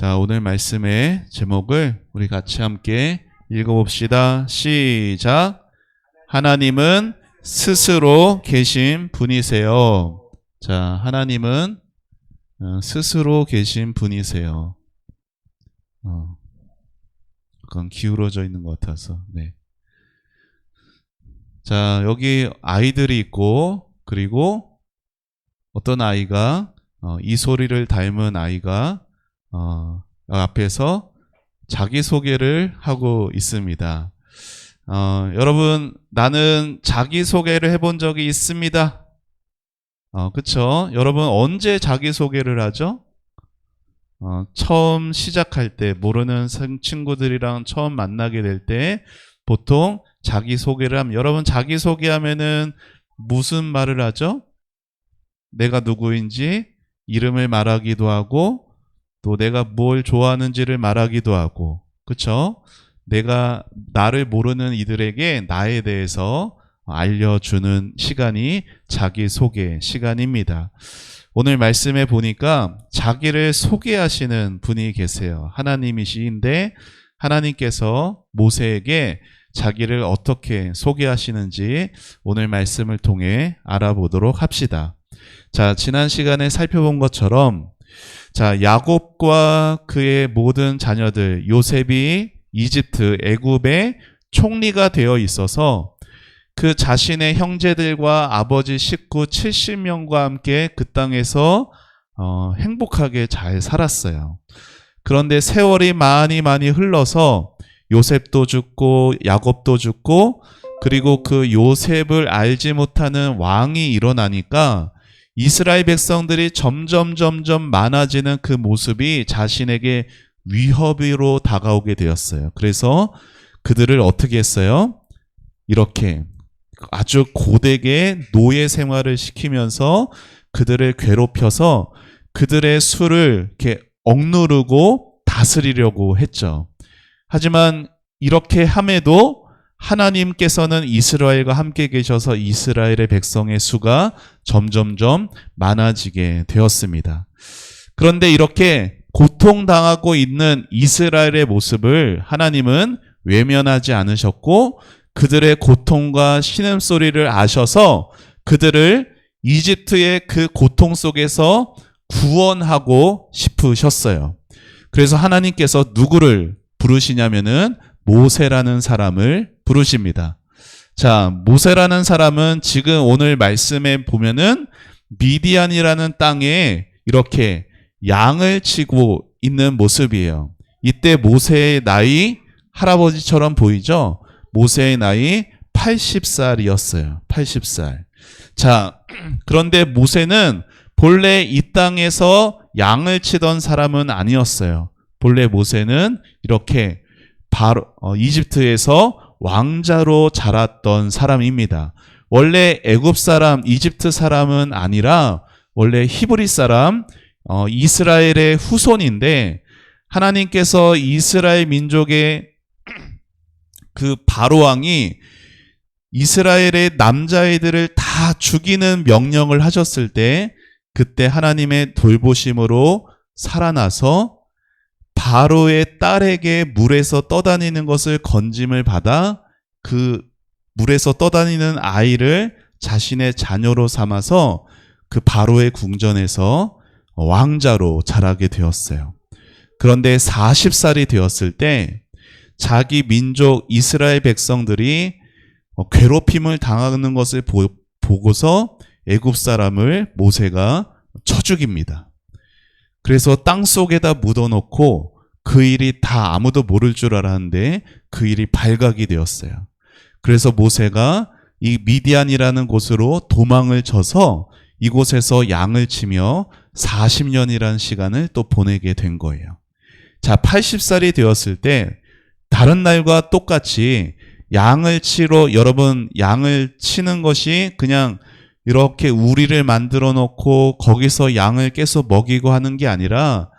자, 오늘 말씀의 제목을 우리 같이 함께 읽어봅시다. 시작. 하나님은 스스로 계신 분이세요. 자, 하나님은 스스로 계신 분이세요. 약간 기울어져 있는 것 같아서. 네. 자, 여기 아이들이 있고, 그리고 어떤 아이가 이 소리를 닮은 아이가 앞에서 자기소개를 하고 있습니다. 여러분, 나는 자기소개를 해본 적이 있습니다. 그쵸? 여러분, 언제 자기소개를 하죠? 처음 시작할 때, 모르는 친구들이랑 처음 만나게 될 때, 보통 자기소개를 하면, 여러분, 자기소개하면은 무슨 말을 하죠? 내가 누구인지 이름을 말하기도 하고, 또 내가 뭘 좋아하는지를 말하기도 하고, 그쵸? 내가 나를 모르는 이들에게 나에 대해서 알려주는 시간이 자기소개 시간입니다. 오늘 말씀에 보니까 자기를 소개하시는 분이 계세요. 하나님이신데 하나님께서 모세에게 자기를 어떻게 소개하시는지 오늘 말씀을 통해 알아보도록 합시다. 자, 지난 시간에 살펴본 것처럼 자, 야곱과 그의 모든 자녀들, 요셉이 이집트, 애굽의 총리가 되어 있어서 그 자신의 형제들과 아버지 식구 70명과 함께 그 땅에서 행복하게 잘 살았어요. 그런데 세월이 많이 흘러서 요셉도 죽고 야곱도 죽고, 그리고 그 요셉을 알지 못하는 왕이 일어나니까 이스라엘 백성들이 점점 많아지는 그 모습이 자신에게 위협으로 다가오게 되었어요. 그래서 그들을 어떻게 했어요? 이렇게 아주 고되게 노예 생활을 시키면서 그들을 괴롭혀서 그들의 수를 이렇게 억누르고 다스리려고 했죠. 하지만 이렇게 함에도 하나님께서는 이스라엘과 함께 계셔서 이스라엘의 백성의 수가 점점 많아지게 되었습니다. 그런데 이렇게 고통당하고 있는 이스라엘의 모습을 하나님은 외면하지 않으셨고, 그들의 고통과 신음소리를 아셔서 그들을 이집트의 그 고통 속에서 구원하고 싶으셨어요. 그래서 하나님께서 누구를 부르시냐면은 모세라는 사람을 부르십니다. 자, 모세라는 사람은 지금 오늘 말씀에 보면은 미디안이라는 땅에 이렇게 양을 치고 있는 모습이에요. 이때 모세의 나이 할아버지처럼 보이죠? 모세의 나이 80살이었어요. 80살. 자, 그런데 모세는 본래 이 땅에서 양을 치던 사람은 아니었어요. 본래 모세는 이렇게 바로 이집트에서 왕자로 자랐던 사람입니다. 원래 애굽 사람, 이집트 사람은 아니라 원래 히브리 사람, 이스라엘의 후손인데, 하나님께서 이스라엘 민족의 그 바로 왕이 이스라엘의 남자애들을 다 죽이는 명령을 하셨을 때, 그때 하나님의 돌보심으로 살아나서 바로의 딸에게 물에서 떠다니는 것을 건짐을 받아 그 물에서 떠다니는 아이를 자신의 자녀로 삼아서 그 바로의 궁전에서 왕자로 자라게 되었어요. 그런데 40살이 되었을 때 자기 민족 이스라엘 백성들이 괴롭힘을 당하는 것을 보고서 애굽 사람을 모세가 쳐 죽입니다. 그래서 땅 속에다 묻어놓고 그 일이 다 아무도 모를 줄 알았는데 그 일이 발각이 되었어요. 그래서 모세가 이 미디안이라는 곳으로 도망을 쳐서 이곳에서 양을 치며 40년이라는 시간을 또 보내게 된 거예요. 자, 80살이 되었을 때 다른 날과 똑같이 양을 치러, 여러분, 양을 치는 것이 그냥 이렇게 우리를 만들어 놓고 거기서 양을 계속 먹이고 하는 게 아니라,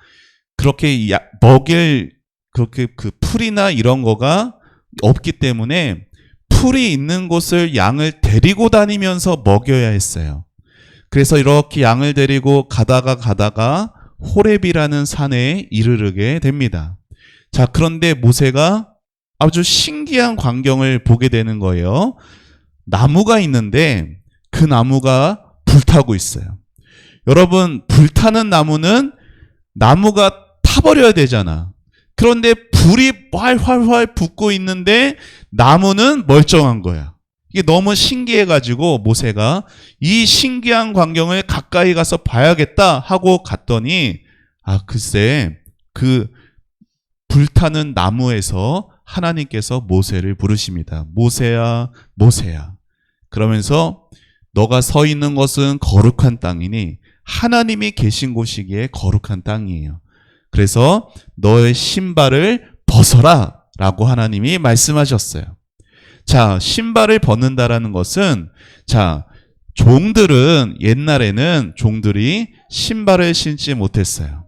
그렇게 먹일 그 풀이나 이런 거가 없기 때문에 풀이 있는 곳을 양을 데리고 다니면서 먹여야 했어요. 그래서 이렇게 양을 데리고 가다가 호렙이라는 산에 이르르게 됩니다. 자, 그런데 모세가 아주 신기한 광경을 보게 되는 거예요. 나무가 있는데 그 나무가 불타고 있어요. 여러분, 불타는 나무는 나무가 타버려야 되잖아. 그런데 불이 활활활 붙고 있는데 나무는 멀쩡한 거야. 이게 너무 신기해가지고 모세가 이 신기한 광경을 가까이 가서 봐야겠다 하고 갔더니 글쎄 그 불타는 나무에서 하나님께서 모세를 부르십니다. 모세야, 모세야. 그러면서 너가 서 있는 것은 거룩한 땅이니 하나님이 계신 곳이기에 거룩한 땅이에요. 그래서 너의 신발을 벗어라 라고 하나님이 말씀하셨어요. 자, 신발을 벗는다라는 것은, 자, 종들은 옛날에는 종들이 신발을 신지 못했어요.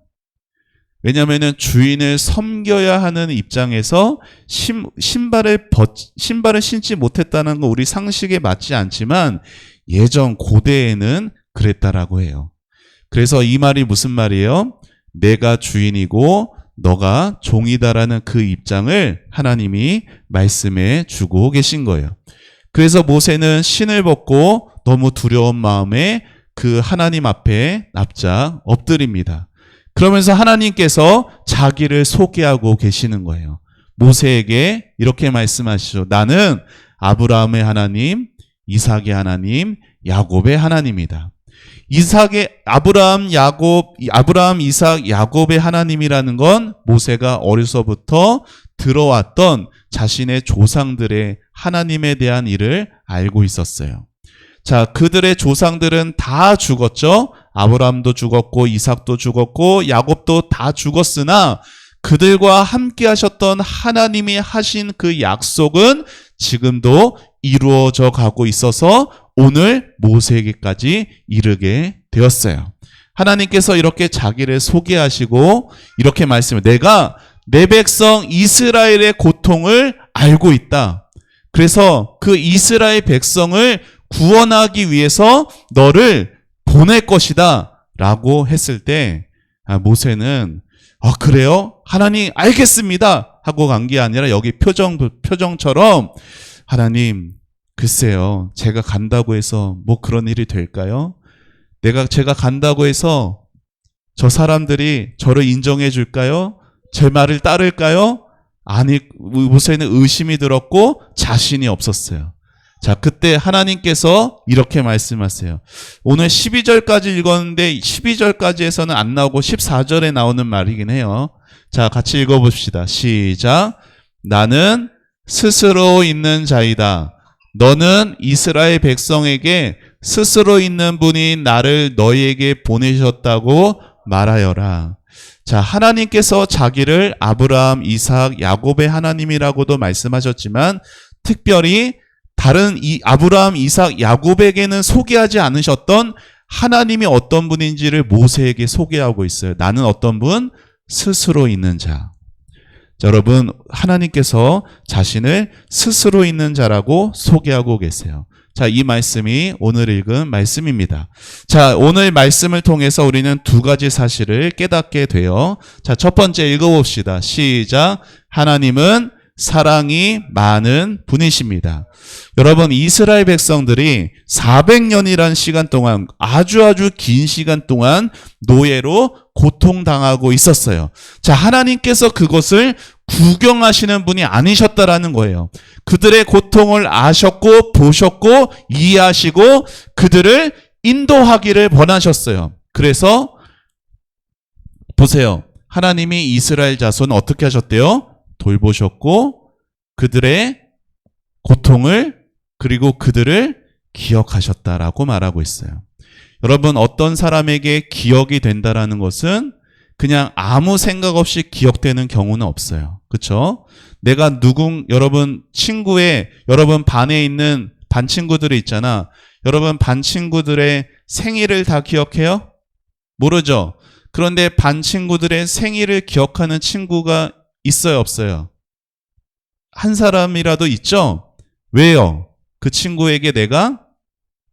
왜냐하면 주인을 섬겨야 하는 입장에서 신발을 신지 못했다는 건 우리 상식에 맞지 않지만 예전 고대에는 그랬다라고 해요. 그래서 이 말이 무슨 말이에요? 내가 주인이고 너가 종이다라는 그 입장을 하나님이 말씀해 주고 계신 거예요. 그래서 모세는 신을 벗고 너무 두려운 마음에 그 하나님 앞에 납작 엎드립니다. 그러면서 하나님께서 자기를 소개하고 계시는 거예요. 모세에게 이렇게 말씀하시죠. 나는 아브라함의 하나님, 이삭의 하나님, 야곱의 하나님이다. 아브라함, 이삭, 야곱의 하나님이라는 건 모세가 어려서부터 들어왔던 자신의 조상들의 하나님에 대한 일을 알고 있었어요. 자, 그들의 조상들은 다 죽었죠. 아브라함도 죽었고 이삭도 죽었고 야곱도 다 죽었으나 그들과 함께 하셨던 하나님이 하신 그 약속은 지금도 이루어져 가고 있어서 오늘 모세에게까지 이르게 되었어요. 하나님께서 이렇게 자기를 소개하시고 이렇게 말씀해요. 내가 내 백성 이스라엘의 고통을 알고 있다. 그래서 그 이스라엘 백성을 구원하기 위해서 너를 보낼 것이다 라고 했을 때 모세는 그래요? 하나님 알겠습니다 하고 간 게 아니라 여기 표정처럼 하나님 글쎄요 제가 간다고 해서 뭐 그런 일이 될까요? 제가 간다고 해서 저 사람들이 저를 인정해 줄까요? 제 말을 따를까요? 아니, 모세는 의심이 들었고 자신이 없었어요. 자, 그때 하나님께서 이렇게 말씀하세요. 오늘 12절까지 읽었는데 12절까지에서는 안 나오고 14절에 나오는 말이긴 해요. 자, 같이 읽어봅시다. 시작. 나는 스스로 있는 자이다. 너는 이스라엘 백성에게 스스로 있는 분이 나를 너희에게 보내셨다고 말하여라. 자, 하나님께서 자기를 아브라함, 이삭, 야곱의 하나님이라고도 말씀하셨지만 특별히 다른 아브라함, 이삭, 야곱에게는 소개하지 않으셨던 하나님이 어떤 분인지를 모세에게 소개하고 있어요. 나는 어떤 분? 스스로 있는 자. 자, 여러분, 하나님께서 자신을 스스로 있는 자라고 소개하고 계세요. 자, 이 말씀이 오늘 읽은 말씀입니다. 자, 오늘 말씀을 통해서 우리는 두 가지 사실을 깨닫게 돼요. 자, 첫 번째 읽어봅시다. 시작. 하나님은 사랑이 많은 분이십니다. 여러분, 이스라엘 백성들이 400년이란 시간 동안 아주 긴 시간 동안 노예로 고통당하고 있었어요. 자, 하나님께서 그것을 구경하시는 분이 아니셨다라는 거예요. 그들의 고통을 아셨고 보셨고 이해하시고 그들을 인도하기를 원하셨어요. 그래서 보세요. 하나님이 이스라엘 자손 어떻게 하셨대요? 돌보셨고 그들의 고통을 그리고 그들을 기억하셨다라고 말하고 있어요. 여러분, 어떤 사람에게 기억이 된다라는 것은 그냥 아무 생각 없이 기억되는 경우는 없어요. 그렇죠? 내가 여러분 여러분 반에 있는 반 친구들이 있잖아. 여러분 반 친구들의 생일을 다 기억해요? 모르죠? 그런데 반 친구들의 생일을 기억하는 친구가 있어요, 없어요? 한 사람이라도 있죠? 왜요? 그 친구에게 내가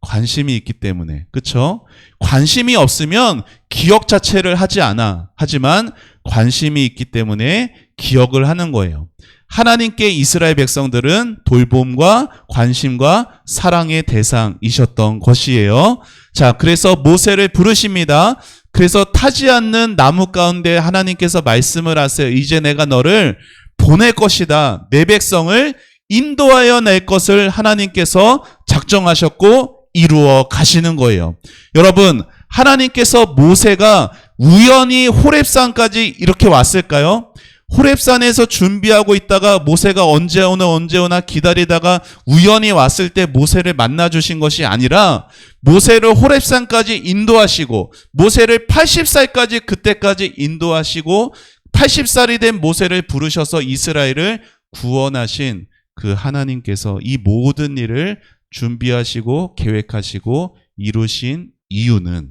관심이 있기 때문에. 그쵸? 관심이 없으면 기억 자체를 하지 않아. 하지만 관심이 있기 때문에 기억을 하는 거예요. 하나님께 이스라엘 백성들은 돌봄과 관심과 사랑의 대상이셨던 것이에요. 자, 그래서 모세를 부르십니다. 그래서 타지 않는 나무 가운데 하나님께서 말씀을 하세요. 이제 내가 너를 보낼 것이다. 내 백성을 인도하여 낼 것을 하나님께서 작정하셨고 이루어 가시는 거예요. 여러분, 하나님께서 모세가 우연히 호렙산까지 이렇게 왔을까요? 호렙산에서 준비하고 있다가 모세가 언제 오나 기다리다가 우연히 왔을 때 모세를 만나 주신 것이 아니라 모세를 호렙산까지 인도하시고 모세를 80살까지 그때까지 인도하시고 80살이 된 모세를 부르셔서 이스라엘을 구원하신 그 하나님께서 이 모든 일을 준비하시고 계획하시고 이루신 이유는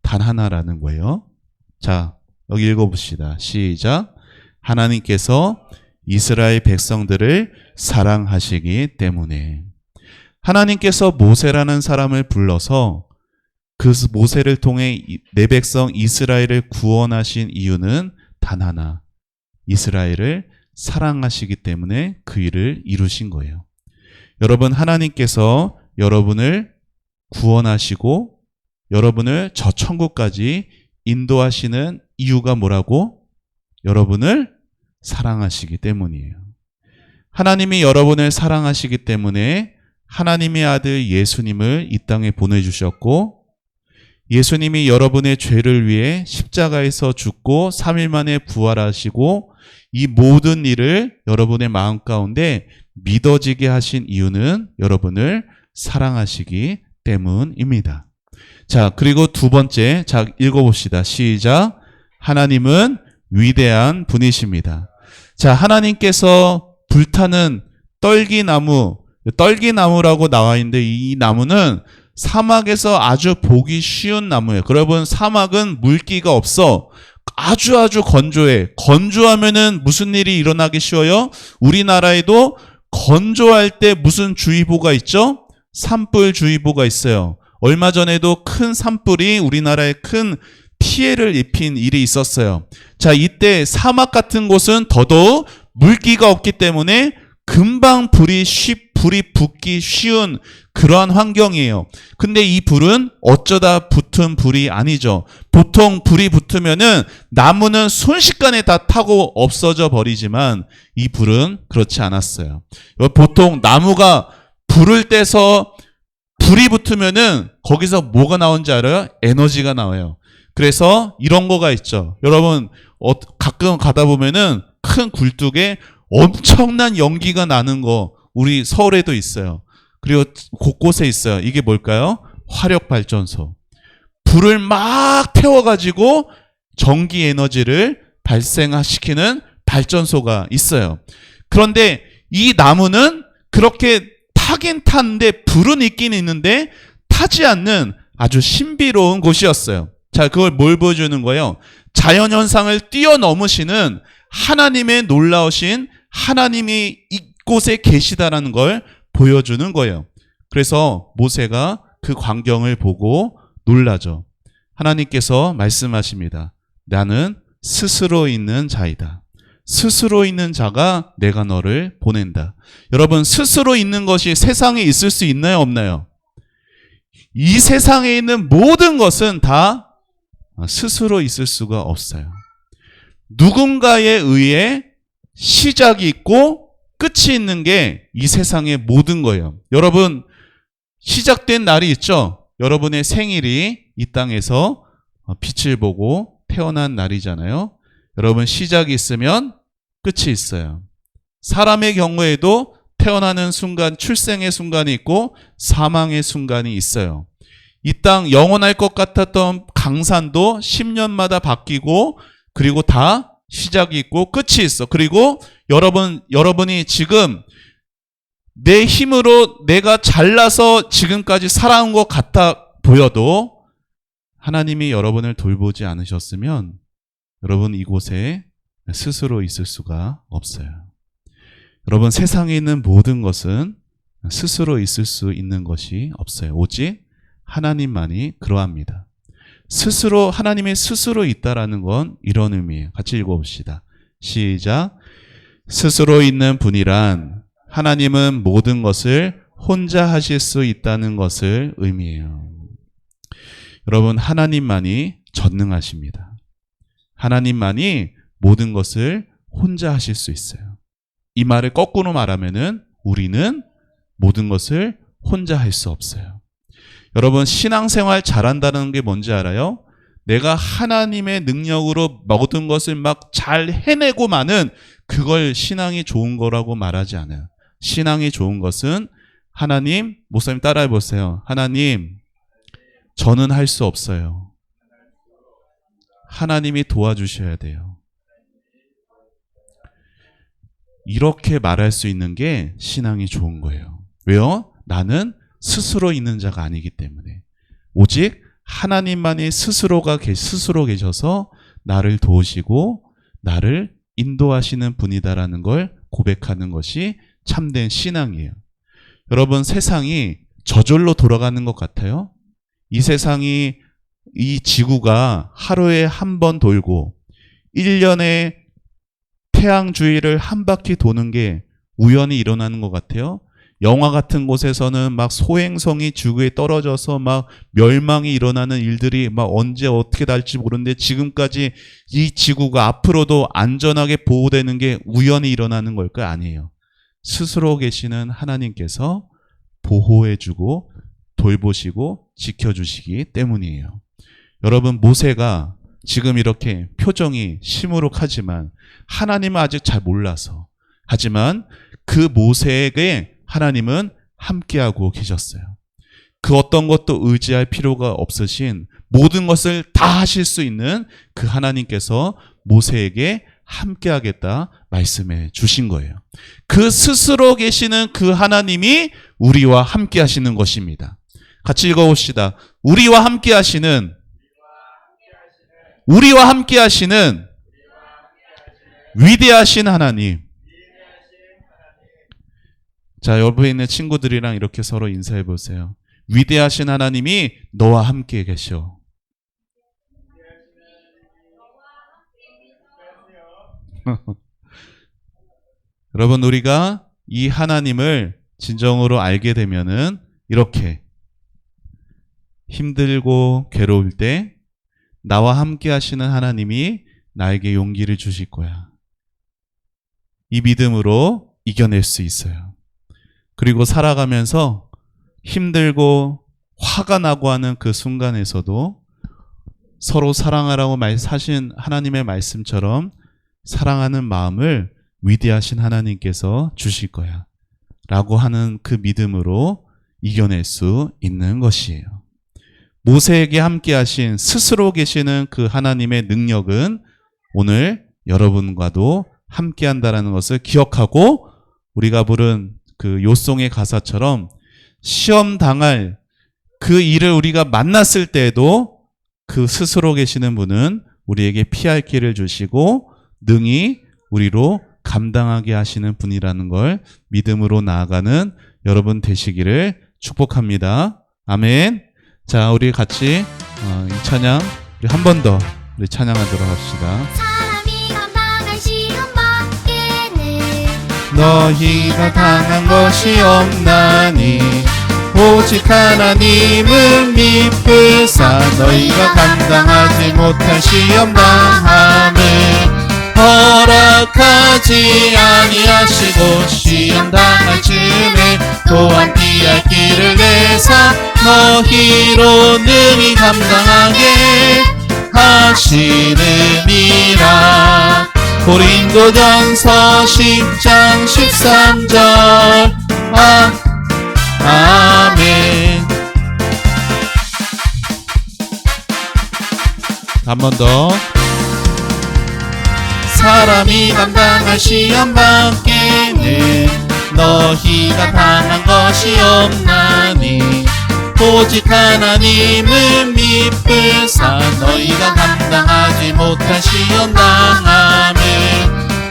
단 하나라는 거예요. 자, 여기 읽어봅시다. 시작. 하나님께서 이스라엘 백성들을 사랑하시기 때문에. 하나님께서 모세라는 사람을 불러서 그 모세를 통해 내 백성 이스라엘을 구원하신 이유는 단 하나. 이스라엘을 사랑하시기 때문에 그 일을 이루신 거예요. 여러분, 하나님께서 여러분을 구원하시고 여러분을 저 천국까지 인도하시는 이유가 뭐라고? 여러분을 사랑하시기 때문이에요. 하나님이 여러분을 사랑하시기 때문에 하나님의 아들 예수님을 이 땅에 보내주셨고 예수님이 여러분의 죄를 위해 십자가에서 죽고 3일 만에 부활하시고 이 모든 일을 여러분의 마음 가운데 믿어지게 하신 이유는 여러분을 사랑하시기 때문입니다. 자, 그리고 두 번째, 자, 읽어봅시다. 시작. 하나님은 위대한 분이십니다. 자, 하나님께서 불타는 떨기나무라고 나와 있는데 이 나무는 사막에서 아주 보기 쉬운 나무예요. 여러분, 사막은 물기가 없어. 아주 건조해. 건조하면은 무슨 일이 일어나기 쉬워요? 우리나라에도 건조할 때 무슨 주의보가 있죠? 산불주의보가 있어요. 얼마 전에도 큰 산불이 우리나라에 큰 피해를 입힌 일이 있었어요. 자, 이때 사막 같은 곳은 더더욱 물기가 없기 때문에 금방 불이 붙기 쉬운 그러한 환경이에요. 근데 이 불은 어쩌다 붙은 불이 아니죠. 보통 불이 붙으면은 나무는 순식간에 다 타고 없어져 버리지만 이 불은 그렇지 않았어요. 보통 나무가 불을 떼서 불이 붙으면은 거기서 뭐가 나오는지 알아요? 에너지가 나와요. 그래서 이런 거가 있죠. 여러분, 가끔 가다 보면은 큰 굴뚝에 엄청난 연기가 나는 거 우리 서울에도 있어요. 그리고 곳곳에 있어요. 이게 뭘까요? 화력발전소. 불을 막 태워가지고 전기 에너지를 발생시키는 발전소가 있어요. 그런데 이 나무는 그렇게 타긴 탔는데 불은 있긴 있는데 타지 않는 아주 신비로운 곳이었어요. 자, 그걸 뭘 보여주는 거예요? 자연현상을 뛰어넘으시는 하나님의 놀라우신 하나님이 이곳에 계시다라는 걸 보여주는 거예요. 그래서 모세가 그 광경을 보고 놀라죠. 하나님께서 말씀하십니다. 나는 스스로 있는 자이다. 스스로 있는 자가 내가 너를 보낸다. 여러분, 스스로 있는 것이 세상에 있을 수 있나요, 없나요? 이 세상에 있는 모든 것은 다 스스로 있을 수가 없어요. 누군가에 의해 시작이 있고 끝이 있는 게 이 세상의 모든 거예요. 여러분, 시작된 날이 있죠? 여러분의 생일이 이 땅에서 빛을 보고 태어난 날이잖아요. 여러분, 시작이 있으면 끝이 있어요. 사람의 경우에도 태어나는 순간, 출생의 순간이 있고 사망의 순간이 있어요. 이 땅 영원할 것 같았던 강산도 10년마다 바뀌고 그리고 다 시작이 있고 끝이 있어. 그리고 여러분이 지금 내 힘으로 내가 잘나서 지금까지 살아온 것 같아 보여도 하나님이 여러분을 돌보지 않으셨으면 여러분 이곳에 스스로 있을 수가 없어요. 여러분, 세상에 있는 모든 것은 스스로 있을 수 있는 것이 없어요. 오직 하나님만이 그러합니다. 스스로, 하나님이 스스로 있다라는 건 이런 의미예요. 같이 읽어봅시다. 시작. 스스로 있는 분이란 하나님은 모든 것을 혼자 하실 수 있다는 것을 의미해요. 여러분, 하나님만이 전능하십니다. 하나님만이 모든 것을 혼자 하실 수 있어요. 이 말을 거꾸로 말하면은 우리는 모든 것을 혼자 할 수 없어요. 여러분, 신앙생활 잘한다는 게 뭔지 알아요? 내가 하나님의 능력으로 모든 것을 막 잘 해내고만은 그걸 신앙이 좋은 거라고 말하지 않아요. 신앙이 좋은 것은 하나님, 목사님 따라해 보세요. 하나님, 저는 할 수 없어요. 하나님이 도와주셔야 돼요. 이렇게 말할 수 있는 게 신앙이 좋은 거예요. 왜요? 나는 스스로 있는 자가 아니기 때문에. 오직 하나님만이 스스로 계셔서 나를 도우시고 나를 인도하시는 분이다라는 걸 고백하는 것이 참된 신앙이에요. 여러분, 세상이 저절로 돌아가는 것 같아요? 이 세상이, 이 지구가 하루에 한 번 돌고 1년에 태양 주위를 한 바퀴 도는 게 우연히 일어나는 것 같아요? 영화 같은 곳에서는 막 소행성이 지구에 떨어져서 막 멸망이 일어나는 일들이 막 언제 어떻게 날지 모르는데 지금까지 이 지구가 앞으로도 안전하게 보호되는 게 우연히 일어나는 걸까요? 아니에요. 스스로 계시는 하나님께서 보호해주고 돌보시고 지켜주시기 때문이에요. 여러분, 모세가 지금 이렇게 표정이 시무룩하지만 하나님은 아직 잘 몰라서, 하지만 그 모세에게 하나님은 함께하고 계셨어요. 그 어떤 것도 의지할 필요가 없으신 모든 것을 다 하실 수 있는 그 하나님께서 모세에게 함께하겠다 말씀해 주신 거예요. 그 스스로 계시는 그 하나님이 우리와 함께 하시는 것입니다. 같이 읽어봅시다. 우리와 함께 하시는 위대하신 하나님. 자, 옆에 있는 친구들이랑 이렇게 서로 인사해 보세요. 위대하신 하나님이 너와 함께 계셔. 여러분, 우리가 이 하나님을 진정으로 알게 되면은 이렇게 힘들고 괴로울 때 나와 함께 하시는 하나님이 나에게 용기를 주실 거야. 이 믿음으로 이겨낼 수 있어요. 그리고 살아가면서 힘들고 화가 나고 하는 그 순간에서도 서로 사랑하라고 하신 하나님의 말씀처럼 사랑하는 마음을 위대하신 하나님께서 주실 거야 라고 하는 그 믿음으로 이겨낼 수 있는 것이에요. 모세에게 함께 하신 스스로 계시는 그 하나님의 능력은 오늘 여러분과도 함께 한다는 것을 기억하고 우리가 부른 그 요송의 가사처럼 시험 당할 그 일을 우리가 만났을 때에도 그 스스로 계시는 분은 우리에게 피할 길을 주시고 능히 우리로 감당하게 하시는 분이라는 걸 믿음으로 나아가는 여러분 되시기를 축복합니다. 아멘. 자, 우리 같이 이 찬양 우리 한 번 더 우리 찬양하도록 합시다. 사람이 감당할 시험 밖에는 너희가 당한 것이 없나니 오직 하나님은 미쁘사 너희가 감당하지 못할 시험 당함을 허락하지 아니하시고 시험 당할 즈음에 또한 피할 길을 내사 너희로 능히 감당하게 하시느니라. 고린도전서 10장 13절 아멘. 한 번 더. 사람이 감당할 시험 밖에는 너희가 당한 것이 없나니 오직 하나님은 미쁘사 너희가 감당하지 못할 시험 당함을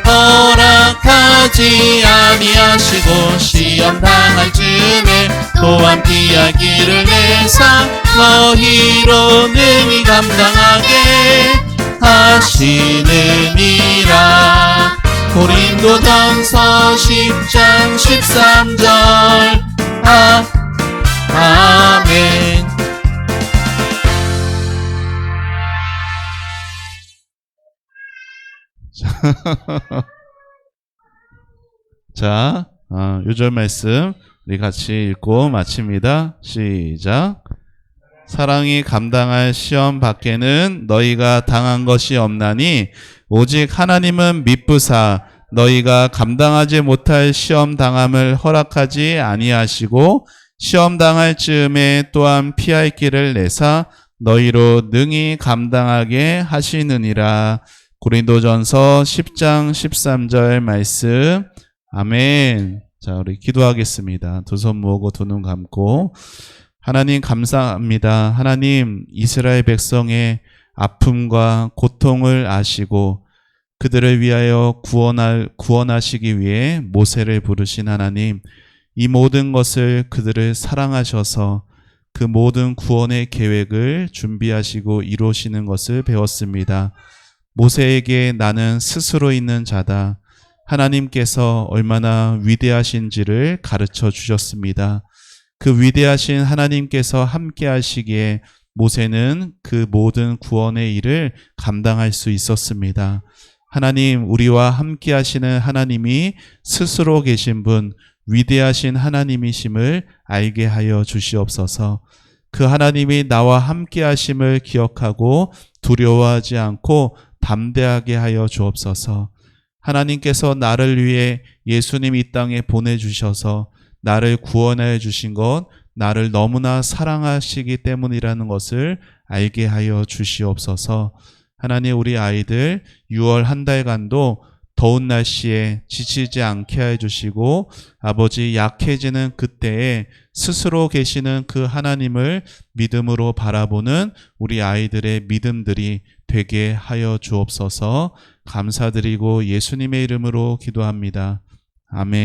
허락하시니 하지 아니하시고 시험 당할 즈음에 또한 피하기를 내사 너희로 능히 감당하게 하시느니라. 고린도전서 10장 13절. 아멘. 자, 요절 말씀 우리 같이 읽고 마칩니다. 시작. 사랑이 감당할 시험 밖에는 너희가 당한 것이 없나니 오직 하나님은 미쁘사 너희가 감당하지 못할 시험 당함을 허락하지 아니하시고 시험 당할 즈음에 또한 피할 길을 내사 너희로 능히 감당하게 하시느니라. 고린도전서 10장 13절 말씀. 아멘. 자, 우리 기도하겠습니다. 두 손 모으고 두 눈 감고. 하나님 감사합니다. 하나님 이스라엘 백성의 아픔과 고통을 아시고 그들을 위하여 구원하시기 위해 모세를 부르신 하나님, 이 모든 것을 그들을 사랑하셔서 그 모든 구원의 계획을 준비하시고 이루시는 것을 배웠습니다. 모세에게 나는 스스로 있는 자다. 하나님께서 얼마나 위대하신지를 가르쳐 주셨습니다. 그 위대하신 하나님께서 함께 하시기에 모세는 그 모든 구원의 일을 감당할 수 있었습니다. 하나님, 우리와 함께 하시는 하나님이 스스로 계신 분, 위대하신 하나님이심을 알게 하여 주시옵소서. 그 하나님이 나와 함께 하심을 기억하고 두려워하지 않고 담대하게 하여 주옵소서. 하나님께서 나를 위해 예수님 이 땅에 보내주셔서 나를 구원하여 주신 것, 나를 너무나 사랑하시기 때문이라는 것을 알게 하여 주시옵소서. 하나님, 우리 아이들 6월 한 달간도 더운 날씨에 지치지 않게 해주시고 아버지 약해지는 그때에 스스로 계시는 그 하나님을 믿음으로 바라보는 우리 아이들의 믿음들이 되게 하여 주옵소서. 감사드리고 예수님의 이름으로 기도합니다. 아멘.